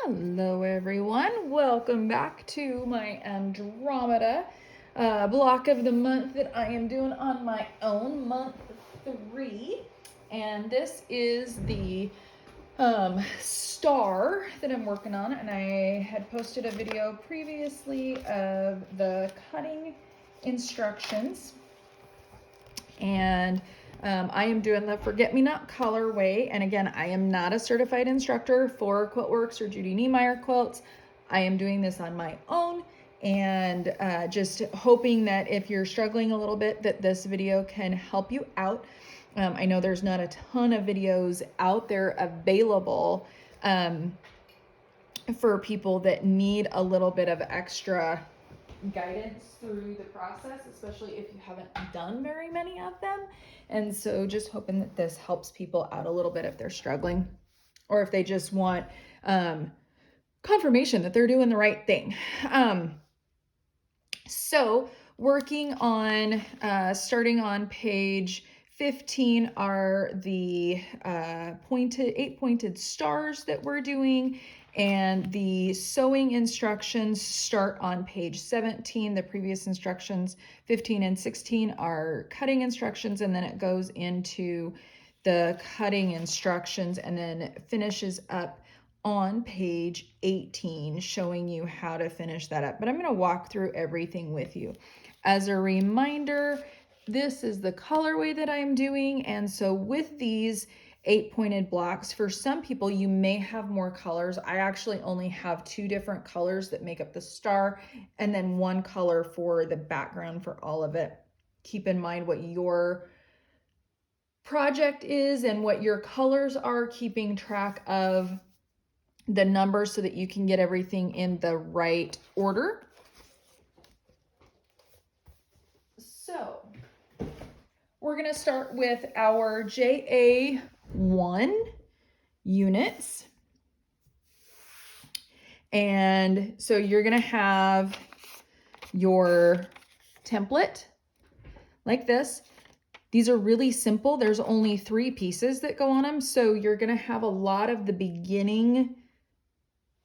Hello everyone, welcome back to my Andromeda block of the month that I am doing on my own, month 3. And this is the star that I'm working on, and I had posted a video previously of the cutting instructions. And I am doing the Forget Me Not colorway. And again, I am not a certified instructor for QuiltWorks or Judy Niemeyer quilts. I am doing this on my own, and just hoping that if you're struggling a little bit, that this video can help you out. I know there's not a ton of videos out there available for people that need a little bit of extra guidance through the process, especially if you haven't done very many of them. And so just hoping that this helps people out a little bit if they're struggling, or if they just want confirmation that they're doing the right thing. So working on starting on page 15 are the 8-pointed stars that we're doing, and the sewing instructions start on page 17. The previous instructions 15 and 16 are cutting instructions, and then it goes into the cutting instructions and then finishes up on page 18, showing you how to finish that up. But I'm going to walk through everything with you. As a reminder, this is the colorway that I'm doing, and so with these 8-pointed blocks, for some people you may have more colors. I actually only have 2 different colors that make up the star, and then 1 color for the background for all of it. Keep in mind what your project is and what your colors are, keeping track of the numbers so that you can get everything in the right order. So we're going to start with our JA1 units. And so you're going to have your template like this. These are really simple. There's only 3 pieces that go on them. So you're going to have a lot of the beginning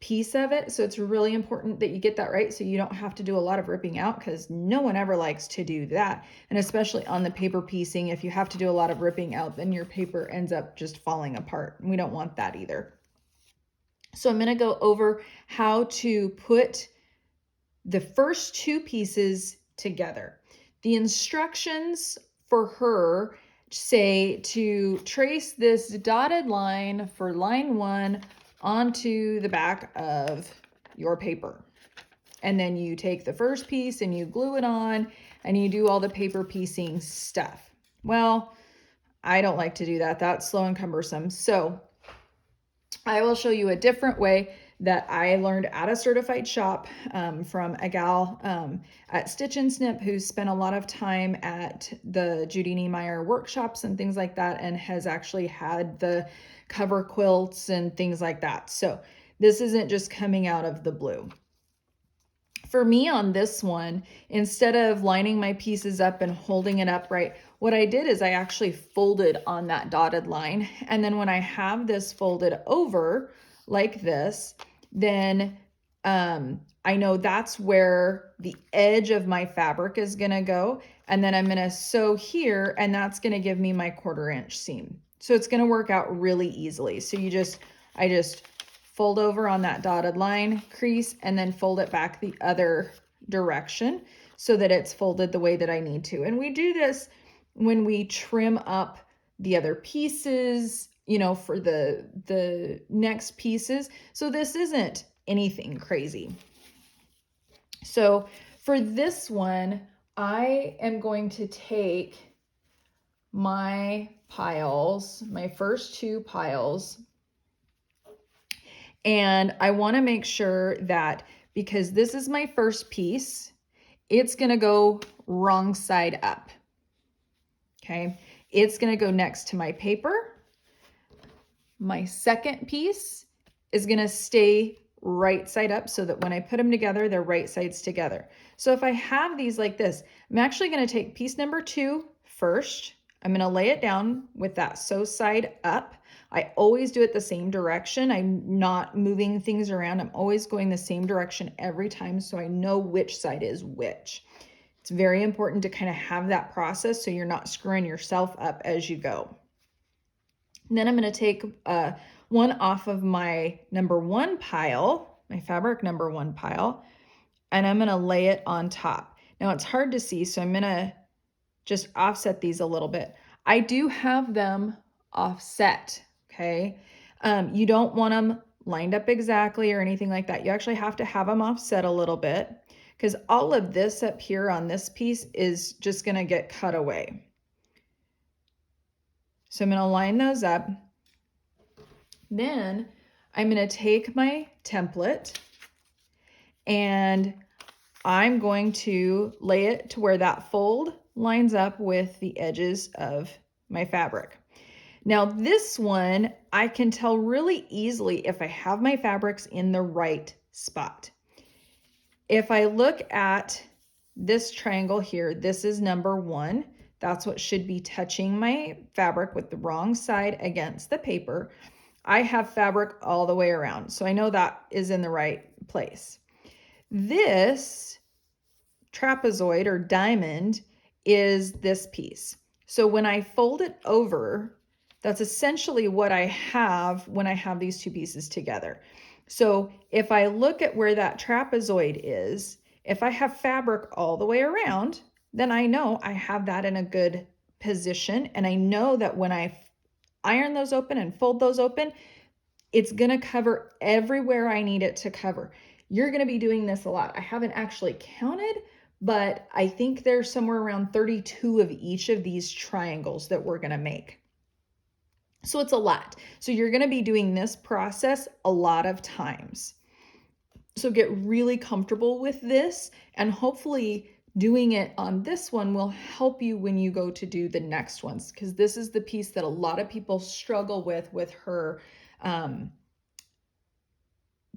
piece of it. So it's really important that you get that right, so you don't have to do a lot of ripping out, because no one ever likes to do that. And especially on the paper piecing, if you have to do a lot of ripping out, then your paper ends up just falling apart. We don't want that either. So I'm going to go over how to put the first 2 pieces together. The instructions for her say to trace this dotted line for line 1 onto the back of your paper. And then you take the first piece and you glue it on, and you do all the paper piecing stuff. Well, I don't like to do that. That's slow and cumbersome. So I will show you a different way that I learned at a certified shop from a gal at Stitch and Snip, who spent a lot of time at the Judy Niemeyer workshops and things like that, and has actually had the cover quilts and things like that. So this isn't just coming out of the blue. For me on this one, instead of lining my pieces up and holding it upright, what I did is I actually folded on that dotted line. And then when I have this folded over like this, then I know that's where the edge of my fabric is going to go. And then I'm going to sew here, and that's going to give me my 1/4 inch seam. So it's going to work out really easily. So I just fold over on that dotted line, crease, and then fold it back the other direction so that it's folded the way that I need to. And we do this when we trim up the other pieces, you know, for the next pieces. So this isn't anything crazy. So for this one, I am going to take my piles, my first 2 piles, and I want to make sure that, because this is my first piece, it's going to go wrong side up. Okay, it's going to go next to my paper. My second piece is going to stay right side up, so that when I put them together, they're right sides together. So if I have these like this, I'm actually going to take piece number 2 first. I'm going to lay it down with that sew side up. I always do it the same direction. I'm not moving things around. I'm always going the same direction every time so I know which side is which. It's very important to kind of have that process so you're not screwing yourself up as you go. And then I'm going to take one off of my number 1 pile, my fabric number 1 pile, and I'm going to lay it on top. Now it's hard to see, so I'm going to just offset these a little bit. I do have them offset, okay? You don't want them lined up exactly or anything like that. You actually have to have them offset a little bit because all of this up here on this piece is just going to get cut away. So I'm going to line those up. Then I'm going to take my template and I'm going to lay it to where that fold lines up with the edges of my fabric. Now this one, I can tell really easily if I have my fabrics in the right spot. If I look at this triangle here, this is number 1. That's what should be touching my fabric with the wrong side against the paper. I have fabric all the way around, so I know that is in the right place. This trapezoid or diamond is this piece. So when I fold it over, that's essentially what I have when I have these two pieces together. So if I look at where that trapezoid is, if I have fabric all the way around, then I know I have that in a good position. And I know that when I iron those open and fold those open, it's going to cover everywhere I need it to cover. You're going to be doing this a lot. I haven't actually counted, but I think there's somewhere around 32 of each of these triangles that we're going to make. So it's a lot. So you're going to be doing this process a lot of times. So get really comfortable with this, and hopefully doing it on this one will help you when you go to do the next ones, because this is the piece that a lot of people struggle with her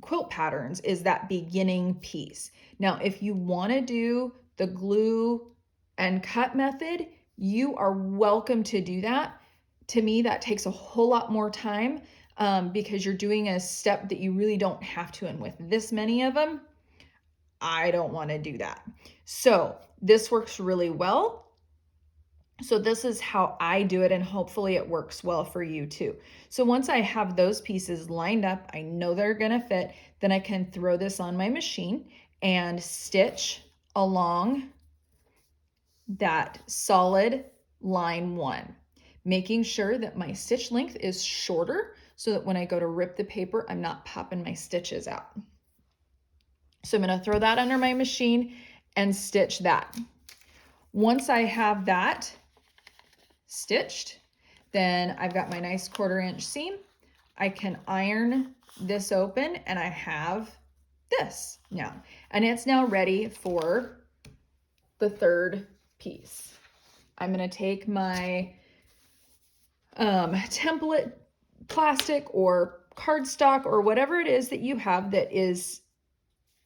quilt patterns, is that beginning piece. Now, if you want to do the glue and cut method, you are welcome to do that. To me, that takes a whole lot more time because you're doing a step that you really don't have to. And with this many of them, I don't want to do that. So this works really well. So this is how I do it, and hopefully it works well for you too. So once I have those pieces lined up, I know they're gonna fit, then I can throw this on my machine and stitch along that solid line 1, making sure that my stitch length is shorter so that when I go to rip the paper, I'm not popping my stitches out. So I'm gonna throw that under my machine and stitch that. Once I have that stitched, then I've got my nice 1/4 inch seam. I can iron this open and I have this now, and it's now ready for the 3rd piece. I'm going to take my template plastic or cardstock or whatever it is that you have that is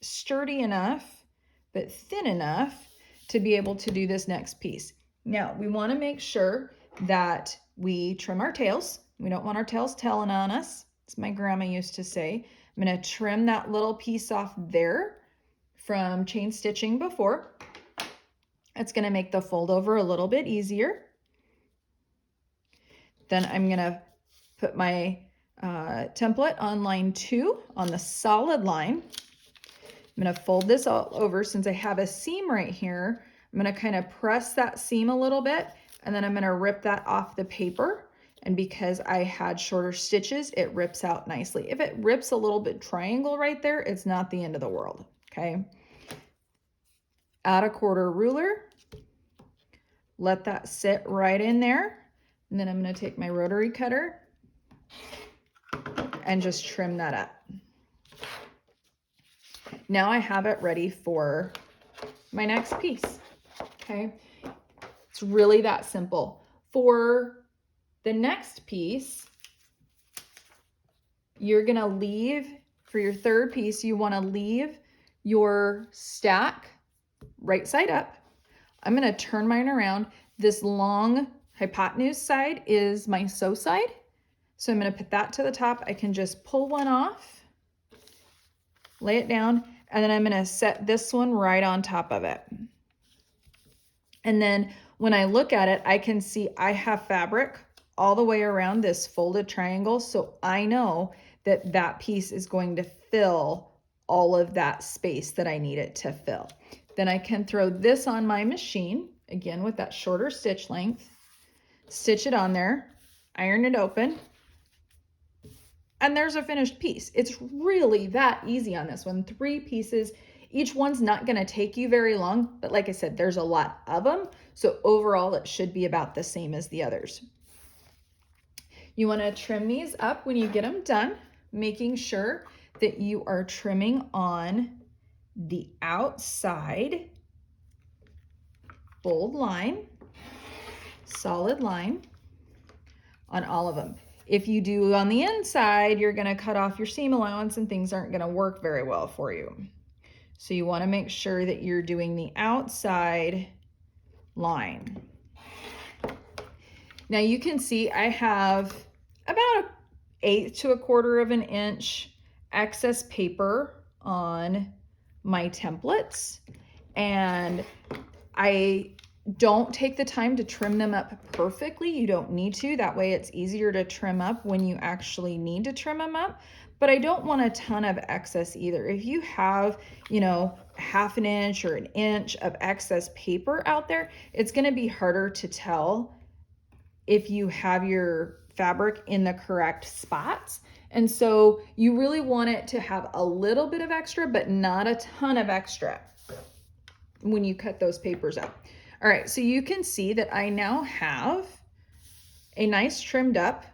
sturdy enough but thin enough to be able to do this next piece. Now, we want to make sure that we trim our tails. We don't want our tails telling on us. As my grandma used to say. I'm going to trim that little piece off there from chain stitching before. It's going to make the fold over a little bit easier. Then I'm going to put my template on line 2 on the solid line. I'm going to fold this all over. Since I have a seam right here, I'm going to kind of press that seam a little bit, and then I'm going to rip that off the paper. And because I had shorter stitches, it rips out nicely. If it rips a little bit triangle right there, it's not the end of the world, okay? Add a 1/4 ruler. Let that sit right in there. And then I'm going to take my rotary cutter and just trim that up. Now I have it ready for my next piece, okay? It's really that simple. For the next piece, you're gonna leave, for your 3rd piece, you wanna leave your stack right side up. I'm gonna turn mine around. This long hypotenuse side is my sew side. So I'm going to put that to the top. I can just pull one off, lay it down, and then I'm going to set this one right on top of it. And then when I look at it, I can see I have fabric all the way around this folded triangle. So I know that that piece is going to fill all of that space that I need it to fill. Then I can throw this on my machine, again with that shorter stitch length, stitch it on there, iron it open, and there's a finished piece. It's really that easy on this one. 3 pieces. Each one's not going to take you very long, but like I said, there's a lot of them. So overall, it should be about the same as the others. You want to trim these up when you get them done, making sure that you are trimming on the outside bold line, solid line on all of them. If you do on the inside, you're going to cut off your seam allowance and things aren't going to work very well for you. So you want to make sure that you're doing the outside line. Now you can see I have about 1/8 to 1/4 of an inch excess paper on my templates, and I don't take the time to trim them up perfectly. You don't need to. That way it's easier to trim up when you actually need to trim them up. But I don't want a ton of excess either. If you have, you know, 1/2 inch or 1 inch of excess paper out there, it's going to be harder to tell if you have your fabric in the correct spots. And so you really want it to have a little bit of extra, but not a ton of extra when you cut those papers out. All right, so you can see that I now have a nice trimmed up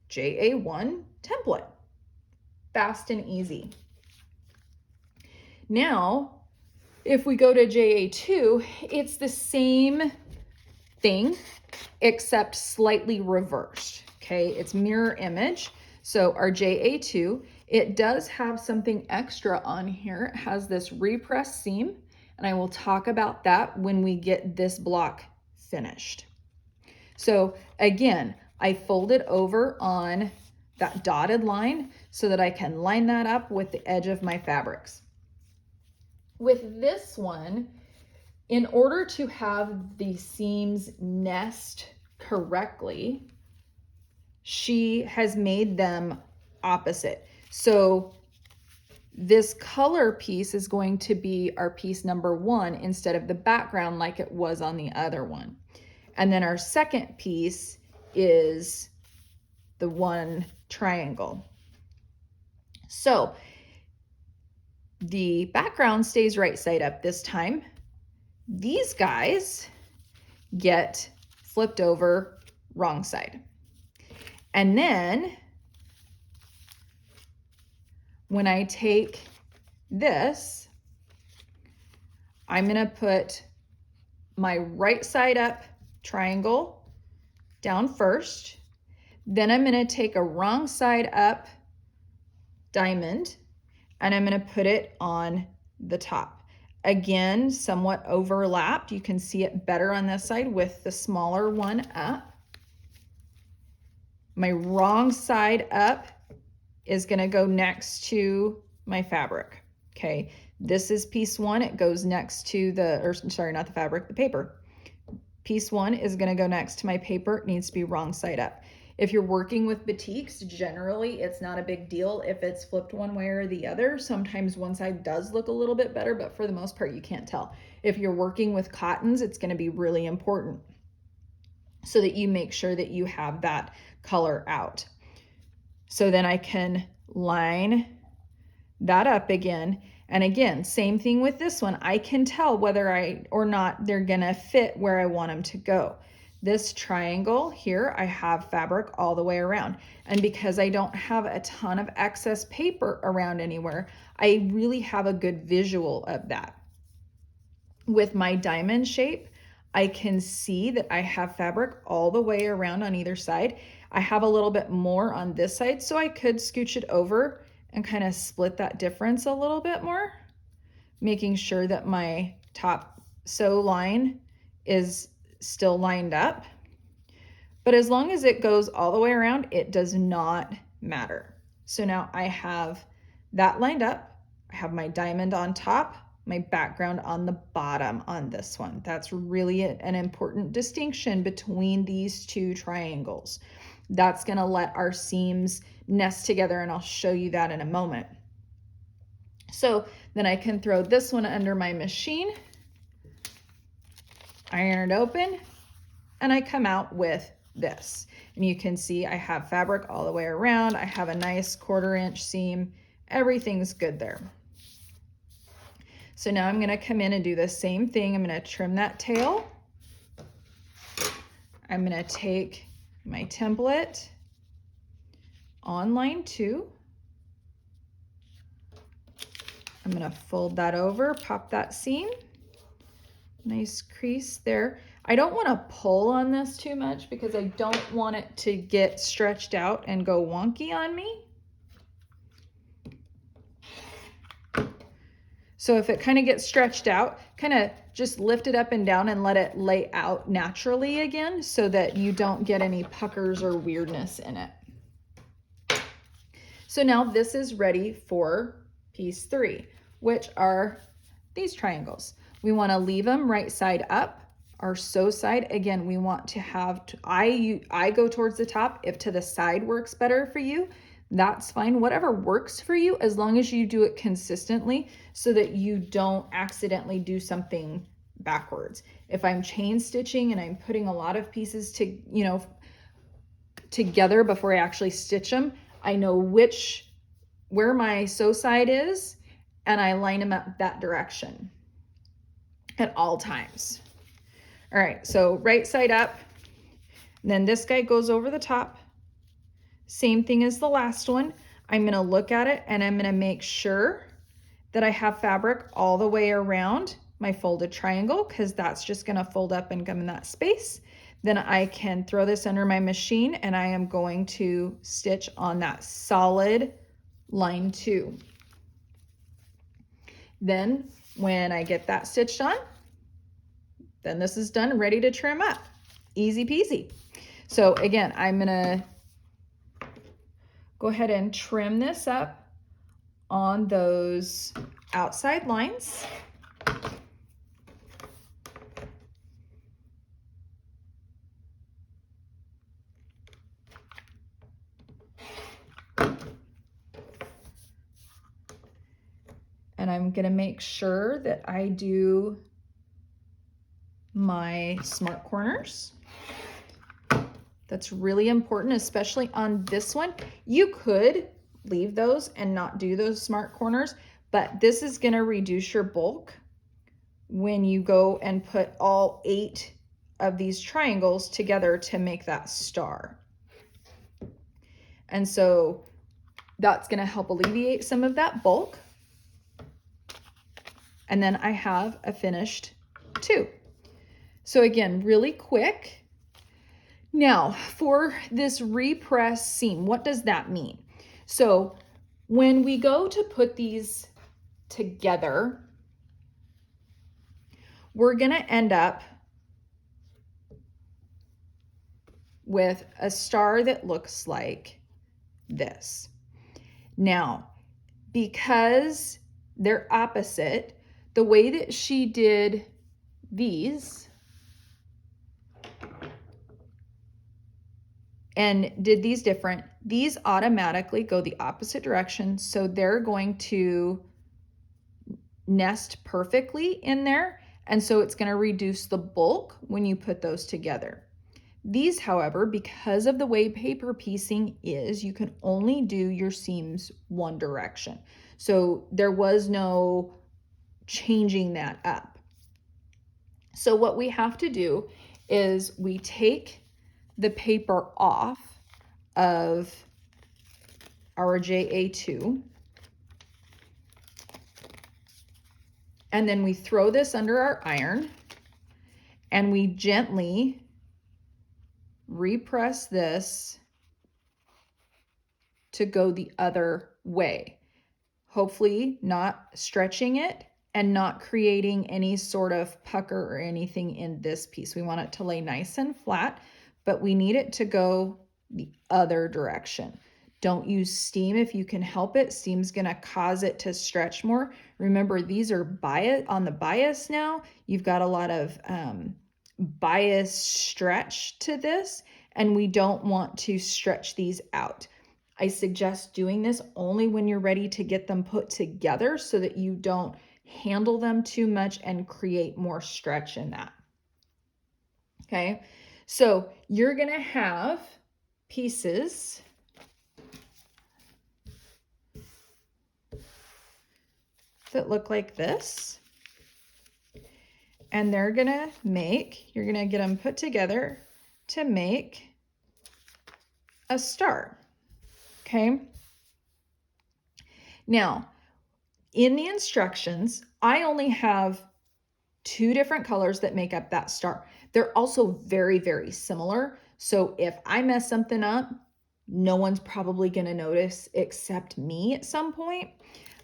JA1 template. Fast and easy. Now, if we go to JA2, it's the same thing, except slightly reversed, okay? It's mirror image. So our JA2, it does have something extra on here. It has this repressed seam, and I will talk about that when we get this block finished. So again, I fold it over on that dotted line so that I can line that up with the edge of my fabrics. With this one, in order to have the seams nest correctly, she has made them opposite. So this color piece is going to be our piece number 1 instead of the background like it was on the other one. And then our second piece is the one triangle. So the background stays right side up this time. These guys get flipped over wrong side. And then when I take this, I'm going to put my right side up triangle down first. Then I'm going to take a wrong side up diamond and I'm going to put it on the top. Again, somewhat overlapped. You can see it better on this side with the smaller one up. My wrong side up is going to go next to my fabric. Okay, this is piece 1. It goes next to the, or sorry, not the fabric, the paper. Piece 1 is going to go next to my paper. It needs to be wrong side up. If you're working with batiks, generally it's not a big deal if it's flipped one way or the other. Sometimes one side does look a little bit better, but for the most part, you can't tell. If you're working with cottons, it's going to be really important so that you make sure that you have that color out. So then I can line that up again. And again, same thing with this one. I can tell whether or not they're gonna fit where I want them to go. This triangle here, I have fabric all the way around. And because I don't have a ton of excess paper around anywhere, I really have a good visual of that. With my diamond shape, I can see that I have fabric all the way around on either side. I have a little bit more on this side, so I could scooch it over and kind of split that difference a little bit more, making sure that my top sew line is still lined up. But as long as it goes all the way around, it does not matter. So now I have that lined up. I have my diamond on top, my background on the bottom on this one. That's really an important distinction between these two triangles. That's going to let our seams nest together, and I'll show you that in a moment. So then I can throw this one under my machine, iron it open, and I come out with this. And you can see I have fabric all the way around. I have a nice 1/4 inch seam. Everything's good there. So now I'm going to come in and do the same thing. I'm going to trim that tail. I'm going to take my template on line 2. I'm going to fold that over, pop that seam. Nice crease there. I don't want to pull on this too much because I don't want it to get stretched out and go wonky on me. So if it kind of gets stretched out, kind of just lift it up and down and let it lay out naturally again so that you don't get any puckers or weirdness in it. So now this is ready for piece 3, which are these triangles. We want to leave them right side up. Our sew side, again, we want to have, I go towards the top. If to the side works better for you, that's fine. Whatever works for you, as long as you do it consistently so that you don't accidentally do something backwards. If I'm chain stitching and I'm putting a lot of pieces together before I actually stitch them, I know where my sew side is, and I line them up that direction at all times. All right, so right side up, then this guy goes over the top. Same thing as the last one. I'm gonna look at it and I'm gonna make sure that I have fabric all the way around my folded triangle, because that's just gonna fold up and come in that space. Then I can throw this under my machine and I am going to stitch on that solid line 2. Then when I get that stitched on, then this is done, ready to trim up. Easy peasy. So again, I'm gonna go ahead and trim this up on those outside lines. And I'm gonna make sure that I do my smart corners. That's really important, especially on this one. You could leave those and not do those smart corners, but this is gonna reduce your bulk when you go and put all 8 of these triangles together to make that star. And so that's gonna help alleviate some of that bulk. And then I have a finished 2. So again, really quick. Now for this repress seam, what does that mean? So when we go to put these together, we're gonna end up with a star that looks like this. Now, because they're opposite, the way that she did these and did these different, these automatically go the opposite direction. So they're going to nest perfectly in there. And so it's going to reduce the bulk when you put those together. These, however, because of the way paper piecing is, you can only do your seams one direction. So there was no changing that up. So what we have to do is we take the paper off of our JA2, and then we throw this under our iron and we gently repress this to go the other way, hopefully not stretching it and not creating any sort of pucker or anything in this piece. We want it to lay nice and flat, but we need it to go the other direction. Don't use steam if you can help it. Steam's gonna cause it to stretch more. Remember, these are on the bias now. You've got a lot of bias stretch to this, and we don't want to stretch these out. I suggest doing this only when you're ready to get them put together so that you don't handle them too much and create more stretch in that. Okay, so you're gonna have pieces that look like this, and you're gonna get them put together to make a star. Okay, now in the instructions, I only have 2 different colors that make up that star. They're also very, very similar. So if I mess something up, no one's probably gonna notice except me at some point.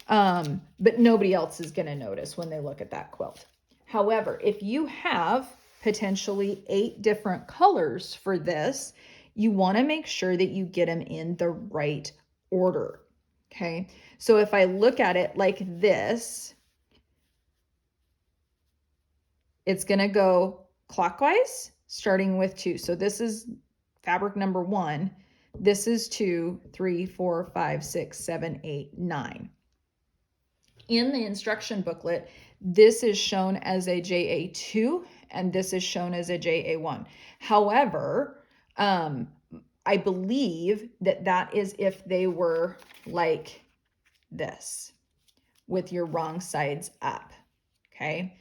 But nobody else is gonna notice when they look at that quilt. However, if you have potentially 8 different colors for this, you wanna make sure that you get them in the right order, okay? So if I look at it like this, it's gonna go clockwise, starting with 2. So this is fabric number 1. This is 2, 3, 4, 5, 6, 7, 8, 9. In the instruction booklet, this is shown as a JA2 and this is shown as a JA1. However, I believe that is if they were like this with your wrong sides up, okay?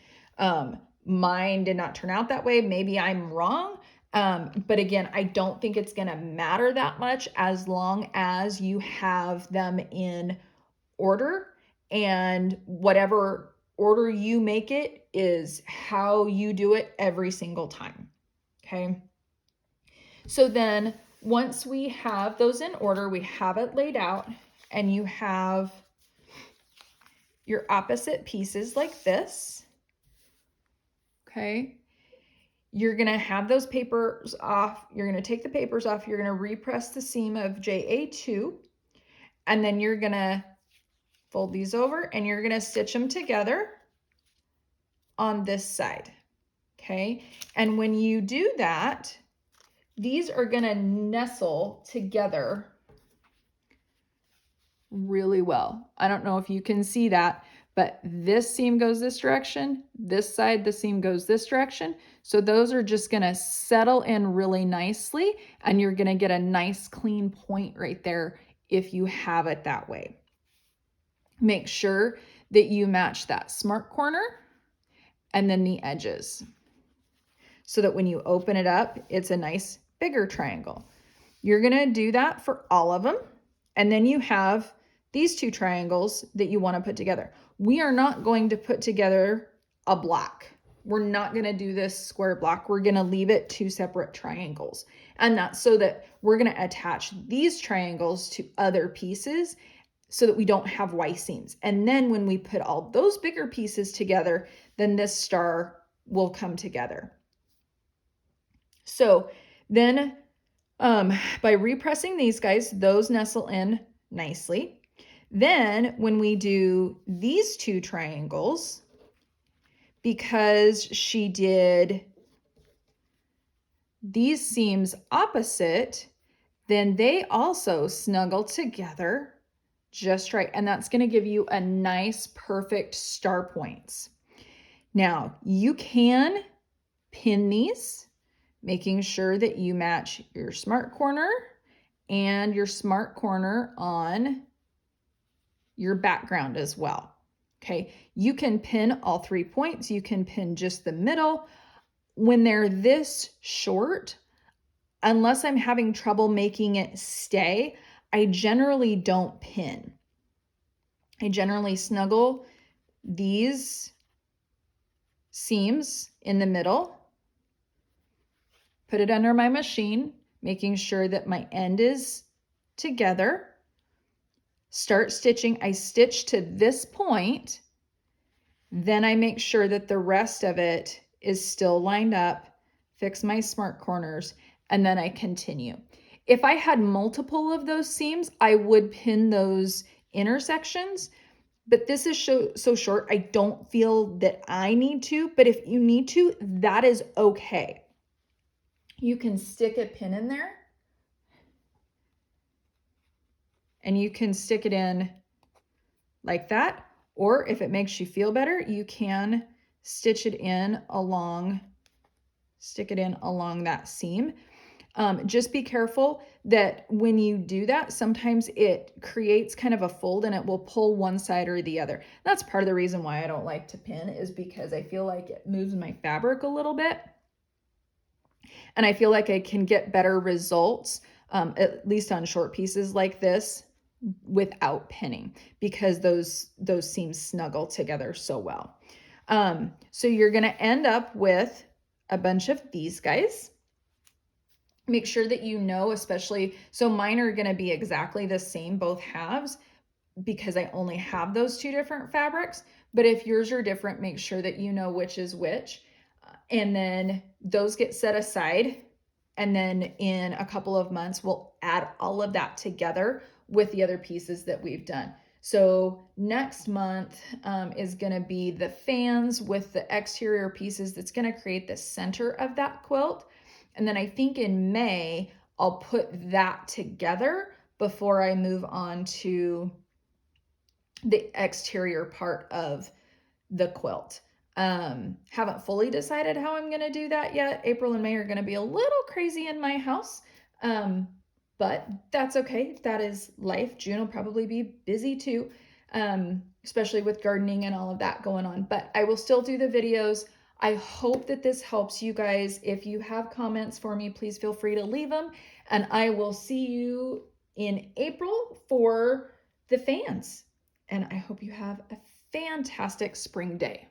Mine did not turn out that way. Maybe I'm wrong. But again, I don't think it's gonna matter that much as long as you have them in order, and whatever order you make it is how you do it every single time, okay? So then once we have those in order, we have it laid out, and you have your opposite pieces like this, okay? You're gonna have those papers off. You're gonna take the papers off. You're gonna repress the seam of JA2, and then you're gonna fold these over and you're gonna stitch them together on this side, okay? And when you do that, these are gonna nestle together really well. I don't know if you can see that, but this seam goes this direction, this side, the seam goes this direction. So those are just gonna settle in really nicely, and you're gonna get a nice clean point right there if you have it that way. Make sure that you match that smart corner and then the edges so that when you open it up, it's a nice bigger triangle. You're gonna do that for all of them. And then you have these 2 triangles that you wanna put together. We are not going to put together a block. We're not gonna do this square block. We're gonna leave it 2 separate triangles. And that's so that we're gonna attach these triangles to other pieces so that we don't have Y seams. And then when we put all those bigger pieces together, then this star will come together. So then by repressing these guys, those nestle in nicely. Then when we do these 2 triangles, because she did these seams opposite, then they also snuggle together just right. And that's going to give you a nice, perfect star points. Now, you can pin these, making sure that you match your smart corner and your smart corner on your background as well. Okay, you can pin all 3 points. You can pin just the middle. When they're this short, unless I'm having trouble making it stay, I generally don't pin. I generally snuggle these seams in the middle, put it under my machine, making sure that my end is together, start stitching. I stitch to this point, then I make sure that the rest of it is still lined up, fix my smart corners, and then I continue. If I had multiple of those seams, I would pin those intersections, but this is so short, I don't feel that I need to, but if you need to, that is okay. You can stick a pin in there, and you can stick it in like that, or if it makes you feel better, you can stitch it in along, stick it in along that seam. Just be careful that when you do that, sometimes it creates kind of a fold and it will pull one side or the other. That's part of the reason why I don't like to pin, is because I feel like it moves my fabric a little bit. And I feel like I can get better results, at least on short pieces like this, without pinning, because those seams snuggle together so well. So you're going to end up with a bunch of these guys. Make sure that you know, especially, so mine are going to be exactly the same, both halves, because I only have those two different fabrics. But if yours are different, make sure that you know which is which. And then those get set aside. And then in a couple of months, we'll add all of that together with the other pieces that we've done. So next month is going to be the fans with the exterior pieces that's going to create the center of that quilt. And then I think in May, I'll put that together before I move on to the exterior part of the quilt. Haven't fully decided how I'm going to do that yet. April and May are going to be a little crazy in my house. But that's okay. That is life. June will probably be busy too, especially with gardening and all of that going on. But I will still do the videos. I hope that this helps you guys. If you have comments for me, please feel free to leave them. And I will see you in April for the fans. And I hope you have a fantastic spring day.